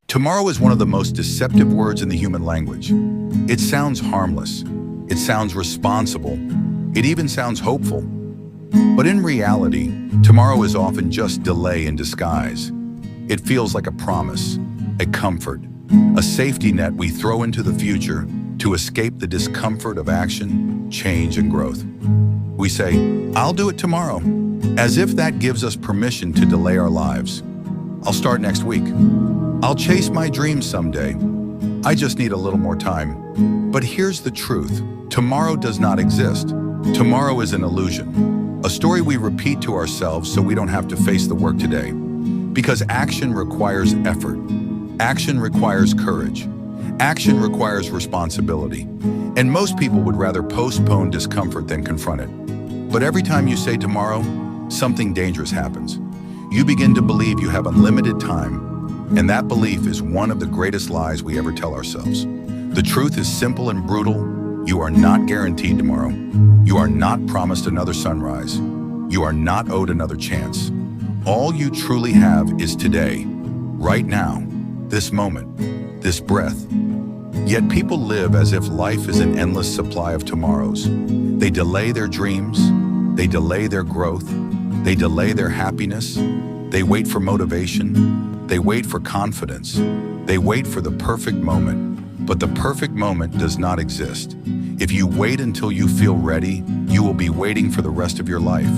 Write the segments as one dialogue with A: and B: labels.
A: Tomorrow is one of the most deceptive words in the human language. It sounds harmless. It sounds responsible. It even sounds hopeful. But in reality, tomorrow is often just delay in disguise. It feels like a promise, a comfort, a safety net we throw into the future to escape the discomfort of action, change, and growth. We say, "I'll do it tomorrow," as if that gives us permission to delay our lives. "I'll start next week. I'll chase my dreams someday. I just need a little more time." But here's the truth. Tomorrow does not exist. Tomorrow is an illusion, a story we repeat to ourselves so we don't have to face the work today. Because action requires effort. Action requires courage. Action requires responsibility. And most people would rather postpone discomfort than confront it. But every time you say tomorrow, something dangerous happens. You begin to believe you have unlimited time, and that belief is one of the greatest lies we ever tell ourselves. The truth is simple and brutal. You are not guaranteed tomorrow. You are not promised another sunrise. You are not owed another chance. All you truly have is today, right now, this moment, this breath. Yet people live as if life is an endless supply of tomorrows. They delay their dreams. They delay their growth. They delay their happiness. They wait for motivation. They wait for confidence. They wait for the perfect moment. But the perfect moment does not exist. If you wait until you feel ready, you will be waiting for the rest of your life.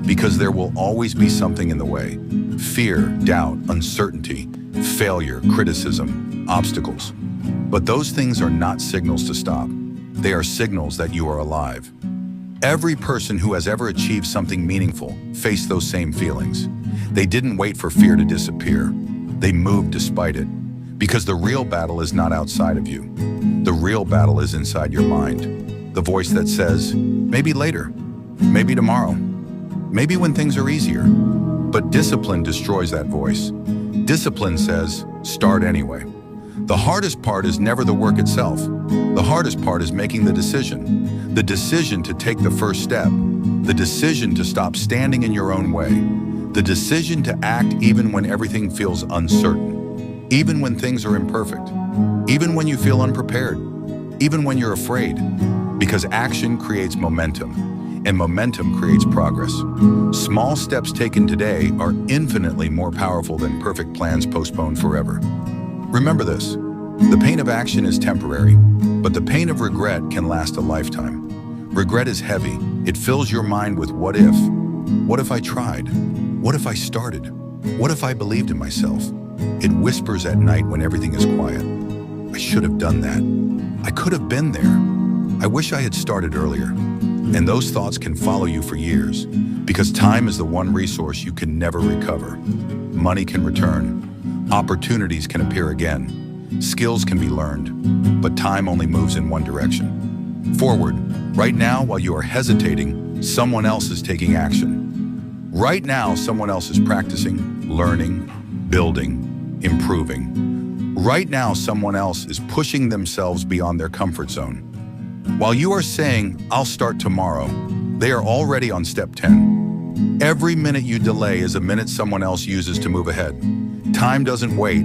A: Because there will always be something in the way. Fear, doubt, uncertainty, failure, criticism, obstacles. But those things are not signals to stop. They are signals that you are alive. Every person who has ever achieved something meaningful faced those same feelings. They didn't wait for fear to disappear. They moved despite it. Because the real battle is not outside of you. The real battle is inside your mind. The voice that says, maybe later, maybe tomorrow, maybe when things are easier. But discipline destroys that voice. Discipline says, start anyway. The hardest part is never the work itself. The hardest part is making the decision to take the first step, the decision to stop standing in your own way, the decision to act even when everything feels uncertain, even when things are imperfect, even when you feel unprepared, even when you're afraid, because action creates momentum, and momentum creates progress. Small steps taken today are infinitely more powerful than perfect plans postponed forever. Remember this, the pain of action is temporary, but the pain of regret can last a lifetime. Regret is heavy. It fills your mind with what if. What if I tried? What if I started? What if I believed in myself? It whispers at night when everything is quiet. I should have done that. I could have been there. I wish I had started earlier. And those thoughts can follow you for years, because time is the one resource you can never recover. Money can return. Opportunities can appear again. Skills can be learned, but time only moves in one direction. Forward. Right now, while you are hesitating, someone else is taking action. Right now, someone else is practicing, learning, building, improving. Right now, someone else is pushing themselves beyond their comfort zone. While you are saying, I'll start tomorrow, they are already on step 10. Every minute you delay is a minute someone else uses to move ahead. Time doesn't wait.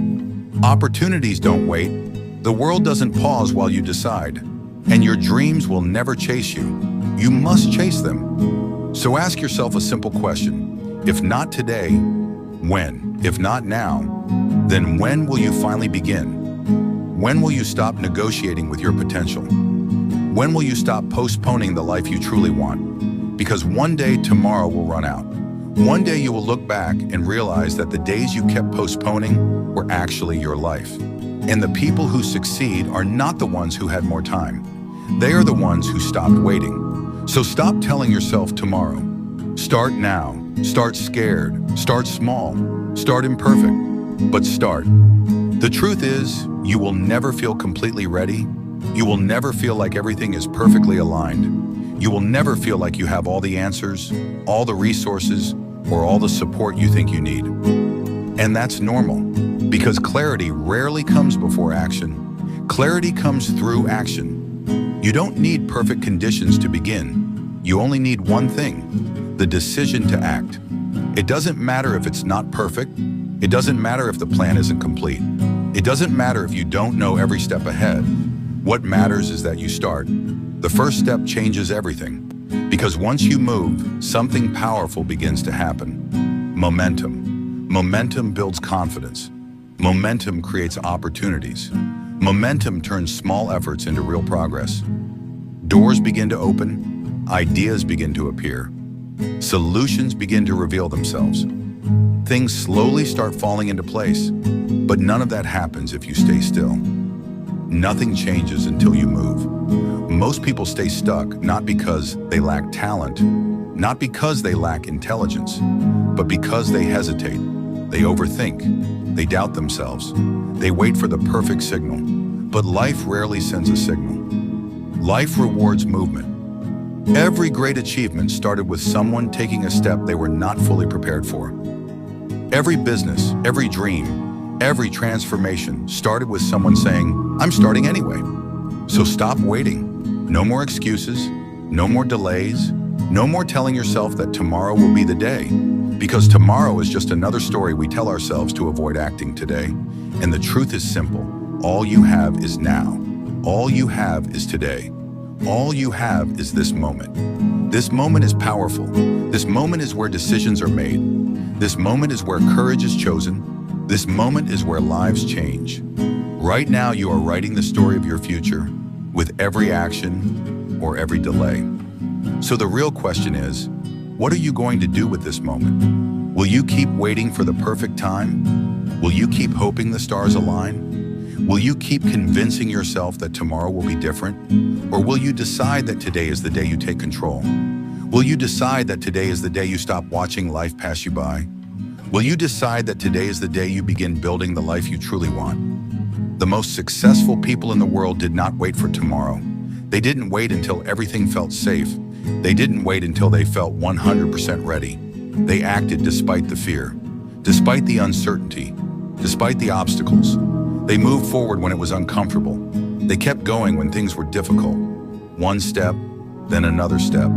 A: Opportunities don't wait. The world doesn't pause while you decide. And your dreams will never chase you. You must chase them. So ask yourself a simple question. If not today, when? If not now, then when will you finally begin? When will you stop negotiating with your potential? When will you stop postponing the life you truly want? Because one day tomorrow will run out. One day you will look back and realize that the days you kept postponing were actually your life. And the people who succeed are not the ones who had more time. They are the ones who stopped waiting. So stop telling yourself tomorrow. Start now. Start scared. Start small. Start imperfect. But start. The truth is, you will never feel completely ready. You will never feel like everything is perfectly aligned. You will never feel like you have all the answers, all the resources, or all the support you think you need. And that's normal, because clarity rarely comes before action. Clarity comes through action. You don't need perfect conditions to begin. You only need one thing, the decision to act. It doesn't matter if it's not perfect. It doesn't matter if the plan isn't complete. It doesn't matter if you don't know every step ahead. What matters is that you start. The first step changes everything. Because once you move, something powerful begins to happen. Momentum. Momentum builds confidence. Momentum creates opportunities. Momentum turns small efforts into real progress. Doors begin to open. Ideas begin to appear. Solutions begin to reveal themselves. Things slowly start falling into place. But none of that happens if you stay still. Nothing changes until you move. Most people stay stuck not because they lack talent, not because they lack intelligence, but because they hesitate, they overthink, they doubt themselves, they wait for the perfect signal. But life rarely sends a signal. Life rewards movement. Every great achievement started with someone taking a step they were not fully prepared for. Every business, every dream, every transformation started with someone saying, "I'm starting anyway." So stop waiting. No more excuses, no more delays, no more telling yourself that tomorrow will be the day. Because tomorrow is just another story we tell ourselves to avoid acting today. And the truth is simple. All you have is now. All you have is today. All you have is this moment. This moment is powerful. This moment is where decisions are made. This moment is where courage is chosen. This moment is where lives change. Right now, you are writing the story of your future with every action or every delay. So the real question is, what are you going to do with this moment? Will you keep waiting for the perfect time? Will you keep hoping the stars align? Will you keep convincing yourself that tomorrow will be different? Or will you decide that today is the day you take control? Will you decide that today is the day you stop watching life pass you by? Will you decide that today is the day you begin building the life you truly want? The most successful people in the world did not wait for tomorrow. They didn't wait until everything felt safe. They didn't wait until they felt 100% ready. They acted despite the fear, despite the uncertainty, despite the obstacles. They moved forward when it was uncomfortable. They kept going when things were difficult. One step, then another step,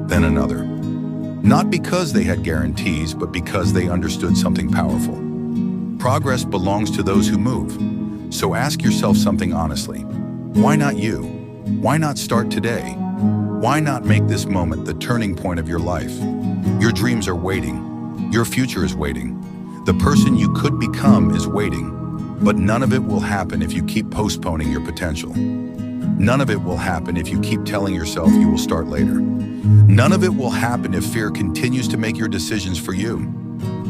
A: then another. Not because they had guarantees, but because they understood something powerful. Progress belongs to those who move. So ask yourself something honestly. Why not you? Why not start today? Why not make this moment the turning point of your life? Your dreams are waiting. Your future is waiting. The person you could become is waiting. But none of it will happen if you keep postponing your potential. None of it will happen if you keep telling yourself you will start later. None of it will happen if fear continues to make your decisions for you.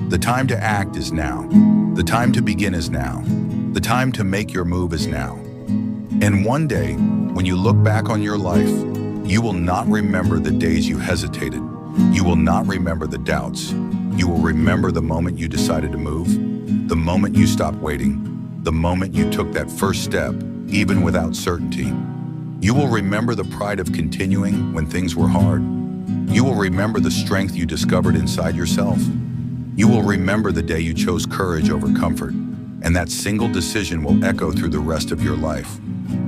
A: The time to act is now. The time to begin is now. The time to make your move is now. And one day, when you look back on your life, you will not remember the days you hesitated. You will not remember the doubts. You will remember the moment you decided to move, the moment you stopped waiting, the moment you took that first step, even without certainty. You will remember the pride of continuing when things were hard. You will remember the strength you discovered inside yourself. You will remember the day you chose courage over comfort, and that single decision will echo through the rest of your life.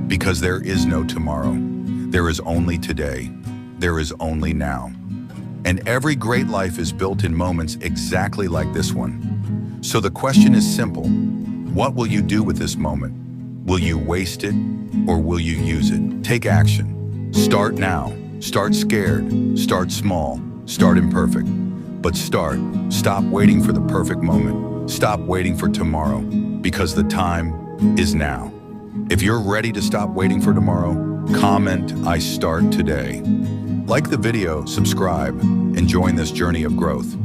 A: Because there is no tomorrow. There is only today. There is only now. And every great life is built in moments exactly like this one. So the question is simple. What will you do with this moment? Will you waste it or will you use it? Take action. Start now. Start scared. Start small. Start imperfect. But start. Stop waiting for the perfect moment. Stop waiting for tomorrow because the time is now. If you're ready to stop waiting for tomorrow, comment, "I start today." Like the video, subscribe, and join this journey of growth.